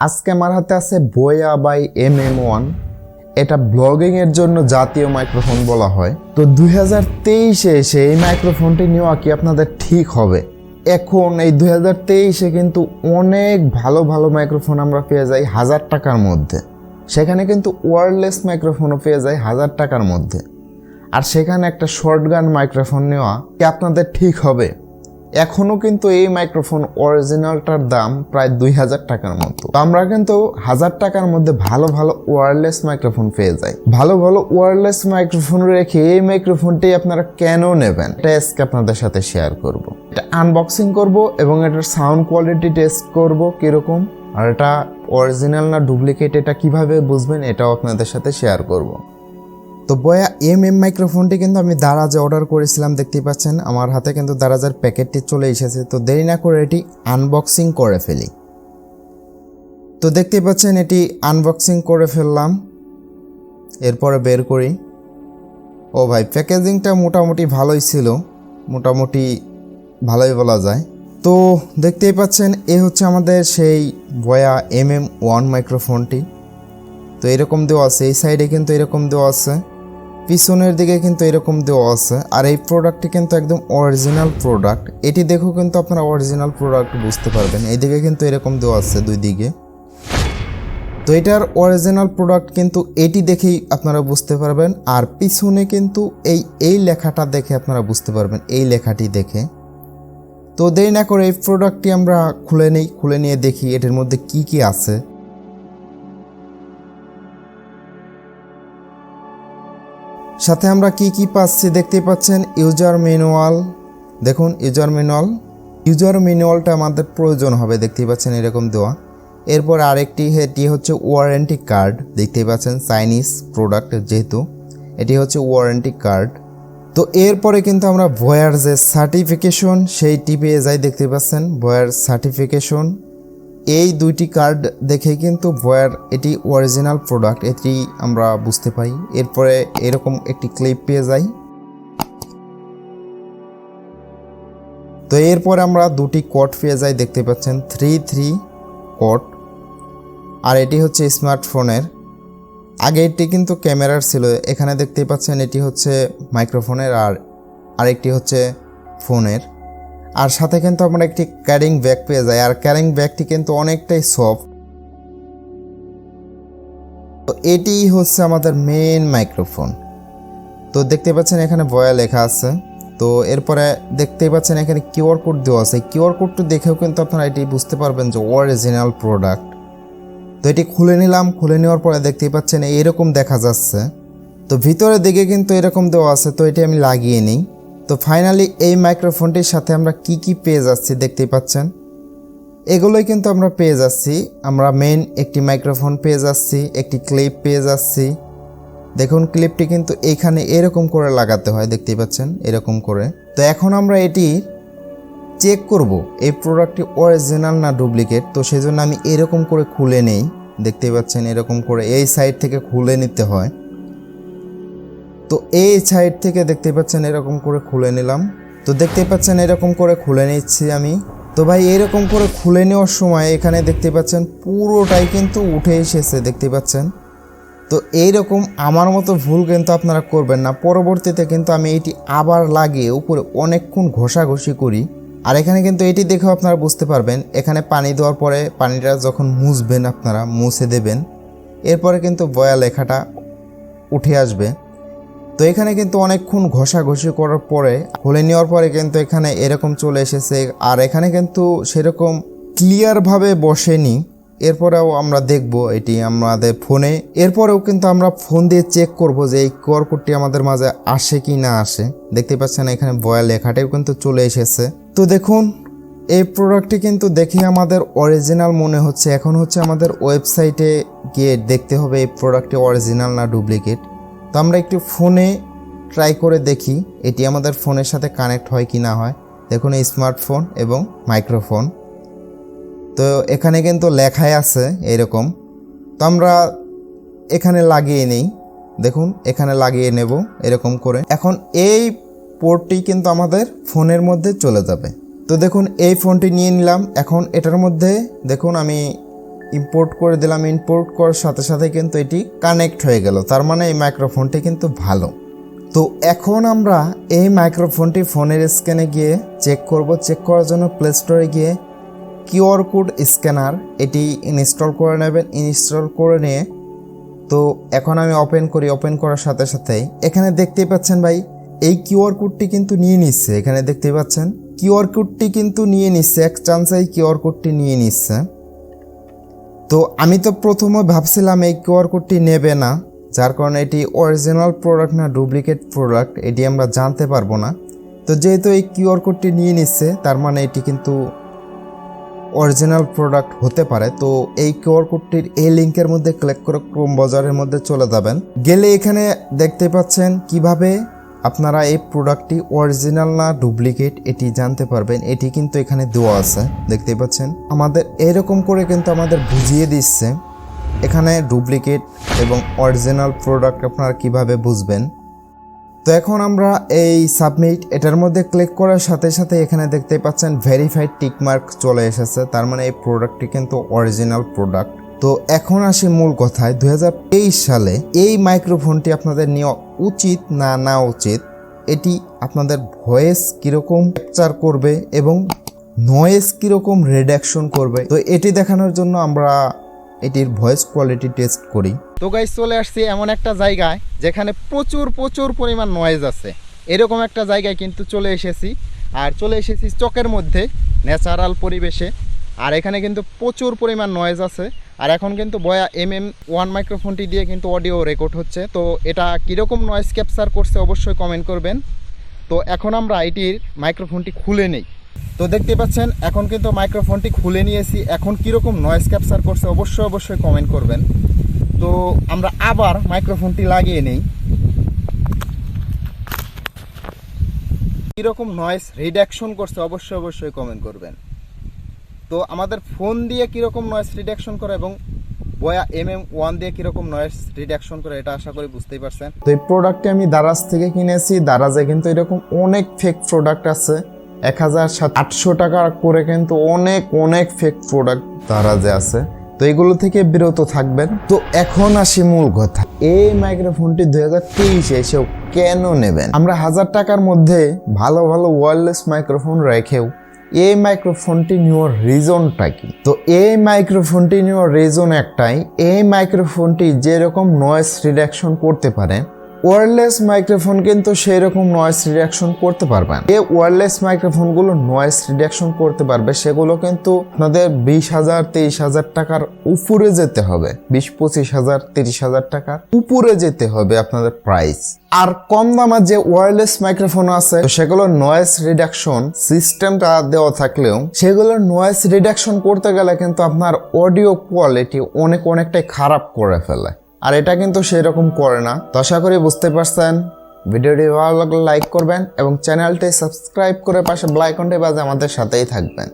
আজকে আমার হাতে আছে বোয়া বাই MM1। এটা ব্লগিং এর জন্য জাতীয় মাইক্রোফোন বলা হয়। তো 2023-এ এসে এই মাইক্রোফোনটি নেওয়া কি আপনাদের ঠিক হবে? এখন এই 2023-এ কিন্তু অনেক ভালো ভালো মাইক্রোফোন আমরা পেয়ে যাই 1000 টাকার মধ্যে। সেখানে কিন্তু ওয়্যারলেস মাইক্রোফোনও পেয়ে যায় 1000 টাকার মধ্যে। আর সেখানে একটা শর্টগান মাইক্রোফোন নেওয়া কি আপনাদের ঠিক হবে? এখনও কিন্তু এই মাইক্রোফোন অরিজিনালটার দাম প্রায় 2000 টাকার মতো। আমরা কিন্তু 1000 টাকার মধ্যে ভালো ভালো ওয়্যারলেস মাইক্রোফোন পেয়ে যাই। ভালো ভালো ওয়্যারলেস মাইক্রোফোন রেখে এই মাইক্রোফোনটি আপনারা কেন নেবেন, এটা আজকে আপনাদের সাথে শেয়ার করব। এটা আনবক্সিং করব এবং এটার সাউন্ড কোয়ালিটি টেস্ট করব কিরকম, আর এটা অরিজিনাল না ডুপ্লিকেট এটা কিভাবে বুঝবেন এটাও আপনাদের সাথে শেয়ার করব। তো বয়া MM মাইক্রোফোনটি কিন্তু আমি দারাজে অর্ডার করেছিলাম, দেখতেই পাচ্ছেন আমার হাতে কিন্তু দারাজের প্যাকেটটি চলে এসেছে। তো দেরি না করে এটি আনবক্সিং করে ফেলি। তো দেখতেই পাচ্ছেন এটি আনবক্সিং করে ফেললাম, এরপরে বের করি। ও ভাই, প্যাকেজিংটা মোটামুটি ভালোই ছিল, মোটামুটি ভালোই বলা যায়। তো দেখতেই পাচ্ছেন এ হচ্ছে আমাদের সেই বয়া MM1 মাইক্রোফোনটি। তো এরকম দেওয়া আছে, এই সাইডে কিন্তু এরকম দেওয়া আছে, পিছনের দিকে কিন্তু এরকম দেওয়া আছে। আর এই প্রোডাক্টটি কিন্তু একদম অরিজিনাল প্রোডাক্ট। এটি দেখো কিন্তু আপনারা অরিজিনাল প্রোডাক্ট বুঝতে পারবেন। এইদিকে কিন্তু এরকম দেওয়া আছে দুই দিকে। তো এটার অরিজিনাল প্রোডাক্ট কিন্তু এটি দেখেই আপনারা বুঝতে পারবেন। আর পিছনে কিন্তু এই লেখাটা দেখে আপনারা বুঝতে পারবেন, এই লেখাটি দেখে। তো দেরি না করে এই প্রোডাক্টটি আমরা খুলে নিয়ে দেখি এটার মধ্যে কি কি আছে। সাথে আমরা কি কি পাচ্ছি দেখতেই পাচ্ছেন, ইউজার ম্যানুয়াল। দেখুন ইউজার ম্যানুয়ালটা আমাদের প্রয়োজন হবে, দেখতেই পাচ্ছেন এরকম দেওয়া। এরপর আরেকটি এটি হচ্ছে ওয়ারেন্টি কার্ড, দেখতেই পাচ্ছেন চাইনিজ প্রোডাক্ট যেহেতু এটি হচ্ছে ওয়ারেন্টি কার্ড। তো এরপরে কিন্তু আমরা বয়ার যে সার্টিফিকেশন সেইটি পেয়ে যাই, দেখতে পাচ্ছেন বয়ার সার্টিফিকেশন। এই দুইটি কার্ড দেখে কিন্তু বয়ার এটি অরিজিনাল প্রোডাক্ট এটি আমরা বুঝতে পারি। এরপরে এরকম একটি ক্লিপ পেয়ে যাই। তো এরপরে আমরা দুটি কোড পেয়ে যাই, দেখতে পাচ্ছেন 3 কোড। আর এটি হচ্ছে স্মার্টফোনের, আগে এটি কিন্তু ক্যামেরার ছিল। এখানে দেখতেই পাচ্ছেন এটি হচ্ছে মাইক্রোফোনের আর আরেকটি হচ্ছে ফোনের। আর সাথে কিন্তু আমরা একটি ক্যারিং ব্যাগ পেয়ে যাই, আর ক্যারিং ব্যাগটি কিন্তু অনেকটাই সফট। তো এটি হচ্ছে আমাদের মেন মাইক্রোফোন। তো দেখতে পাচ্ছেন এখানে বয়া লেখা আছে। তো এরপরে দেখতেই পাচ্ছেন এখানে কিউআর কোড দেওয়া আছে। কিউআর কোডটি দেখেও কিন্তু আপনারা এটি বুঝতে পারবেন যে অরিজিনাল প্রোডাক্ট। তো এটি খুলে নিলাম, খুলে নেওয়ার পরে দেখতেই পাচ্ছেন এইরকম দেখা যাচ্ছে। তো ভিতরের দিকে কিন্তু এরকম দেওয়া আছে। তো এটি আমি লাগিয়ে নিই। তো ফাইনালি এই মাইক্রোফোনটির সাথে আমরা কি কি পেয়ে যাচ্ছি দেখতেই পাচ্ছেন, এগুলোই কিন্তু আমরা পেয়ে যাচ্ছি। আমরা মেন একটি মাইক্রোফোন পেয়ে যাচ্ছি, একটি ক্লিপ পেয়ে যাচ্ছি। দেখুন ক্লিপটি কিন্তু এইখানে এরকম করে লাগাতে হয়, দেখতেই পাচ্ছেন এরকম করে। তো এখন আমরা এটি চেক করব এই প্রোডাক্টটি অরিজিনাল না ডুপ্লিকেট। তো সেজন্য আমি এরকম করে খুলে নেই, দেখতেই পাচ্ছেন এরকম করে এই সাইড থেকে খুলে নিতে হয়। তো এই সাইড থেকে দেখতে পাচ্ছেন এরকম করে খুলে নিলাম। তো দেখতে পাচ্ছেন এরকম করে খুলে নিচ্ছি আমি। তো ভাই এরকম করে খুলে নেওয়ার সময় এখানে দেখতে পাচ্ছেন পুরোটাই কিন্তু উঠে এসেছে, দেখতে পাচ্ছেন। তো এইরকম আমার মতো ভুল কিন্তু আপনারা করবেন না। পরবর্তীতে কিন্তু আমি এটি আবার লাগিয়ে উপরে অনেকক্ষণ ঘষাঘষি করি। আর এখানে কিন্তু এটি দেখেও আপনারা বুঝতে পারবেন, এখানে পানি দেওয়ার পরে পানিটা যখন মুছবেন আপনারা মুছে দেবেন, এরপরে কিন্তু বয়া লেখাটা উঠে আসবে। তো এখানে কিন্তু অনেকক্ষণ ঘষাঘষি করার পরে খুলে নেওয়ার পরে কিন্তু এখানে এরকম চলে এসেছে। আর এখানে কিন্তু সেরকম ক্লিয়ারভাবে বসেনি। এরপরেও আমরা দেখব এটি আমাদের ফোনে, এরপরেও কিন্তু আমরা ফোন দিয়ে চেক করব যে এই কিউআর কোডটি আমাদের মাঝে আসে কি না আসে। দেখতে পাচ্ছেন এখানে বয়া লেখাটাও কিন্তু চলে এসেছে। তো দেখুন এই প্রোডাক্টটি কিন্তু দেখে আমাদের অরিজিনাল মনে হচ্ছে। এখন হচ্ছে আমাদের ওয়েবসাইটে গিয়ে দেখতে হবে এই প্রোডাক্টটি অরিজিনাল না ডুপ্লিকেট। তো আমরা একটু ফোনে ট্রাই করে দেখি এটি আমাদের ফোনের সাথে কানেক্ট হয় কি না হয়। দেখুন এই স্মার্টফোন এবং মাইক্রোফোন, তো এখানে কিন্তু লেখাই আছে এরকম। তো আমরা এখানে লাগিয়ে নেই, দেখুন এখানে লাগিয়ে নেব এরকম করে। এখন এই পোর্টটি কিন্তু আমাদের ফোনের মধ্যে চলে যাবে। তো দেখুন এই ফোনটি নিয়ে নিলাম। এখন এটার মধ্যে দেখুন আমি ইম্পোর্ট করে দিলাম। ইম্পোর্ট করার সাথে সাথে কিন্তু এটি কানেক্ট হয়ে গেল, তার মানে এই মাইক্রোফোনটি কিন্তু ভালো। তো এখন আমরা এই মাইক্রোফোনটি ফোনের স্ক্যানে গিয়ে চেক করব। চেক করার জন্য প্লে স্টোরে গিয়ে কিউআর কোড স্ক্যানার এটি ইনস্টল করে নেবেন। ইনস্টল করে নিয়ে তো এখন আমি ওপেন করি। ওপেন করার সাথে সাথেই এখানে দেখতেই পাচ্ছেন ভাই, এই কিউআর কোডটি কিন্তু নিয়ে নিচ্ছে। এখানে দেখতেই পাচ্ছেন কিউআর কোডটি কিন্তু নিয়ে নিচ্ছে, এক চান্সেই কিউআর কোডটি নিয়ে নিচ্ছে। তো আমি তো প্রথমে ভাবছিলাম এই কিউআর কোডটি নেবে না, যার কারণে এটি অরিজিনাল প্রোডাক্ট না ডুপ্লিকেট প্রোডাক্ট এটি আমরা জানতে পারবো না। তো যেহেতু এই কিউআর কোডটি নিয়ে নিচ্ছে, তার মানে এটি কিন্তু অরিজিনাল প্রোডাক্ট হতে পারে। তো এই কিউআর কোডটির এই লিঙ্কের মধ্যে ক্লিক করে ক্রোম ব্রাউজারের মধ্যে চলে যাবেন। গেলে এখানে দেখতে পাচ্ছেন কিভাবে আপনারা এই প্রোডাক্টটি অরিজিনাল না ডুপ্লিকেট এটি জানতে পারবেন। এটি কিন্তু এখানে দেওয়া আছে, দেখতে পাচ্ছেন। আমাদের এরকম করে কিন্তু আমাদের বুঝিয়ে দিচ্ছে এখানে ডুপ্লিকেট এবং অরিজিনাল প্রোডাক্ট আপনারা কিভাবে বুঝবেন। তো এখন আমরা এই সাবমিট এটার মধ্যে ক্লিক করার সাথে সাথে এখানে দেখতে পাচ্ছেন ভেরিফাইড টিকমার্ক চলে এসেছে, তার মানে এই প্রোডাক্টটি কিন্তু অরিজিনাল প্রোডাক্ট। তো এখন আসি মূল কথায়, 2023 সালে এই মাইক্রোফোনটি আপনাদের নেওয়া উচিত না না উচিত, এটি আপনাদের ভয়েস কীরকম ক্যাপচার করবে এবং নয়েজ কীরকম রিডাকশন করবে, তো এটি দেখানোর জন্য আমরা এটির ভয়েস কোয়ালিটি টেস্ট করি। তো গাইস চলে আসছি এমন একটা জায়গায় যেখানে প্রচুর পরিমাণ নয়েজ আছে। এরকম একটা জায়গায় কিন্তু চলে এসেছি, আর চলে এসেছি চকের মধ্যে ন্যাচারাল পরিবেশে। আর এখানে কিন্তু প্রচুর পরিমাণ নয়েজ আছে। আর এখন কিন্তু বয়া MM1 মাইক্রোফোনটি দিয়ে কিন্তু অডিও রেকর্ড হচ্ছে। তো এটা কীরকম নয়েজ ক্যাপচার করছে অবশ্যই কমেন্ট করবেন। তো এখন আমরা এটির মাইক্রোফোনটি খুলে নেই। তো দেখতে পাচ্ছেন এখন কিন্তু মাইক্রোফোনটি খুলে নিয়েছি। এখন কীরকম নয়েজ ক্যাপচার করছে অবশ্যই কমেন্ট করবেন। তো আমরা আবার মাইক্রোফোনটি লাগিয়ে নেই, কীরকম নয়েজ রিডাকশন করছে অবশ্যই কমেন্ট করবেন। তো আমাদের ফোন দিয়ে কীরকম নয়েজ রিডাকশন করে এবং বয়া MM1 দিয়ে কীরকম নয়েজ রিডাকশন করে এটা আশা করি বুঝতেই পারছেন। তো এই প্রোডাক্টটি আমি দারাজ থেকে কিনেছি। দারাজে কিন্তু এরকম অনেক ফেক প্রোডাক্ট আছে, 1800 টাকা করে কিন্তু অনেক ফেক প্রোডাক্ট দারাজে আছে। তো এগুলো থেকে বিরত থাকবেন। তো এখন আসি মূল কথা, এই মাইক্রোফোনটি 2023 এসেও কেন নেবেন? আমরা 1000 টাকার মধ্যে ভালো ওয়্যারলেস মাইক্রোফোন রেখেও এই মাইক্রোফোনটি নেওয়ার রিজনটা কি? তো এই মাইক্রোফোনটি নেওয়ার রিজন একটাই, এই মাইক্রোফোনটি যেরকম নয়েজ রিডাকশন করতে পারে, ওয়্যারলেস মাইক্রোফোন কিন্তু সেই রকম নয়েজ রিডাকশন করতে পারবে না। এই ওয়্যারলেস মাইক্রোফোনগুলো নয়েজ রিডাকশন করতে পারবে, সেগুলো কিন্তু আপনাদের 20,000 23,000 টাকার উপরে যেতে হবে, 20-25,000 30,000 টাকার উপরে যেতে হবে আপনাদের প্রাইস। আর কম দামের যে ওয়্যারলেস মাইক্রোফোন আছে সেগুলো নয়েজ রিডাকশন সিস্টেমটা দেওয়া থাকলেও সেগুলো নয়েজ রিডাকশন করতে গেলে কিন্তু আপনার অডিও কোয়ালিটি অনেকটাই খারাপ করে ফেলে। আর এটা কিন্তু সেই রকম করে না। তো আশা করি বুঝতে পারছেন। ভিডিওটি ভালো লাগলে লাইক করবেন এবং চ্যানেলটি সাবস্ক্রাইব করে পাশে বেল আইকনটি বাজে আমাদের সাথেই থাকবেন।